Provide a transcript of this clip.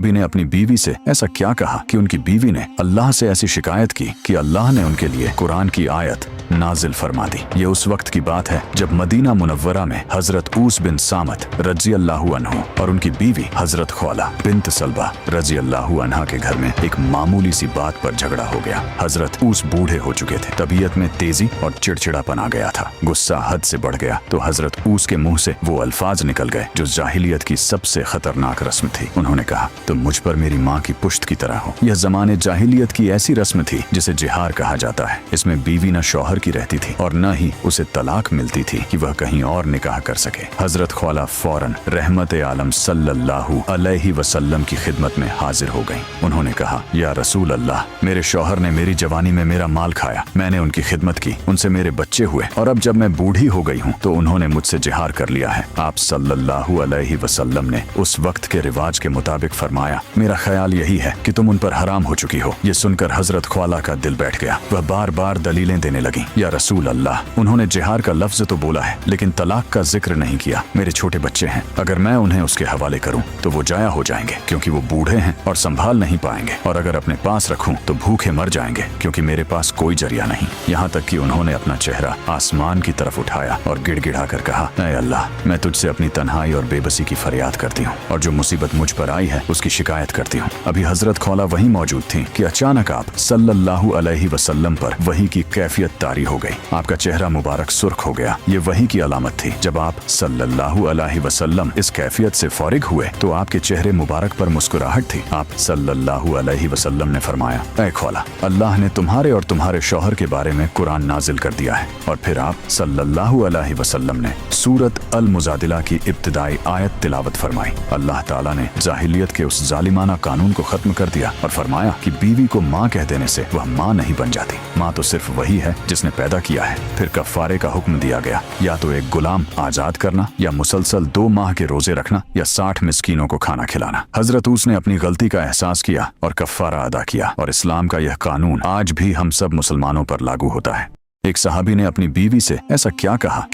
भी ने अपनी बीवी से ऐसा क्या कहा कि उनकी बीवी ने अल्लाह से ऐसी शिकायत की कि अल्लाह ने उनके लिए कुरान की आयत नाजिल फरमा दी। ये उस वक्त की बात है जब मदीना मुनव्वरा में हजरत ऊस बिन सामत रजी अल्लाहु अन्हु और उनकी बीवी हजरत खौला बिन्त सलबा रजी अल्लाहु अन्हा के घर में एक मामूली सी बात पर झगड़ा हो गया। हजरत ऊस बूढ़े हो चुके थे, तबीयत में तेजी और चिड़चिड़ापन आ गया था। गुस्सा हद से बढ़ गया तो हजरत ऊस के मुंह से वो अल्फाज निकल गए जो जाहिलियत की सबसे खतरनाक रस्म थी। उन्होंने कहा, तुम मुझ पर मेरी माँ की पुश्त की तरह हो। यह जमाने जाहिलियत की ऐसी रस्म थी जिसे जिहार कहा जाता है। इसमें बीवी न शौहर की रहती थी और न ही उसे तलाक मिलती थी कि वह कहीं और निकाह कर सके। हजरत खौला फौरन रहमत आलम सल्लल्लाहु अलैहि वसल्लम की खिदमत में हाजिर हो गईं। उन्होंने कहा, या रसूल अल्लाह, मेरे शौहर ने मेरी जवानी में मेरा माल खाया, मैंने उनकी खिदमत की, उनसे मेरे बच्चे हुए और अब जब मैं बूढ़ी हो गई हूँ तो उन्होंने मुझसे जिहार कर लिया है। आप सल्लल्लाहु अलैहि वसल्लम ने उस वक्त के रिवाज के मुताबिक फरमाया, मेरा ख्याल यही है कि तुम उन पर हराम हो चुकी हो। ये सुनकर हजरत ख्वाला का दिल बैठ गया। वह बार बार दलीलें देने लगी। या रसूल अल्लाह, उन्होंने जिहार का लफ्ज तो बोला है लेकिन तलाक का जिक्र नहीं किया। मेरे छोटे बच्चे हैं, अगर मैं उन्हें उसके हवाले करूं तो वो जाया हो जाएंगे क्योंकि वो बूढ़े हैं और संभाल नहीं पाएंगे, और अगर अपने पास रखूं तो भूखे मर जाएंगे क्योंकि मेरे पास कोई जरिया नहीं। यहाँ तक कि उन्होंने अपना चेहरा आसमान की तरफ उठाया और गिड़गिड़ा कर कहा, ऐ अल्लाह, मैं तुझसे अपनी तन्हाई और बेबसी की फरियाद करती हूँ और जो मुसीबत मुझ पर आई है उसकी शिकायत करती हूँ। अभी हजरत खौला वहीं मौजूद थी कि अचानक आप सल्लल्लाहु अलैहि वसल्लम पर वही की कैफियत तारी हो गई। आपका चेहरा मुबारक सुर्ख हो गया। ये वही की अलामत थी। जब आप सल्लल्लाहु अलैहि वसल्लम इस कैफियत से फारिग हुए तो आपके चेहरे मुबारक पर मुस्कुराहट थी। आप सल्लल्लाहु अलैहि वसल्लम ने फरमाया, ऐ खौला, अल्लाह ने तुम्हारे और तुम्हारे शौहर के बारे में कुरान नाजिल कर दिया है। और फिर आप सल्लल्लाहु अलैहि वसल्लम ने सूरत अल मुजादिला की इब्तिदाई आयत तिलावत फरमाई। अल्लाह ताला ने जाहिलियत के उस जालिमाना कानून को खत्म कर दिया और फरमाया कि बीवी को माँ कह देने से वह माँ नहीं बन जाती। माँ तो सिर्फ वही है जिसने पैदा किया है। फिर कफ़ारे का हुक्म दिया गया, या तो एक गुलाम आजाद करना, या मुसलसल 2 माह के रोजे रखना, या 60 मिस्कीनों को खाना खिलाना। हजरत ऊस ने अपनी गलती का एहसास किया और कफ़ारा अदा किया, और इस्लाम का यह कानून आज भी हम सब मुसलमानों पर लागू होता है। एक सहाबी ने अपनी बीवी से ऐसा क्या कहा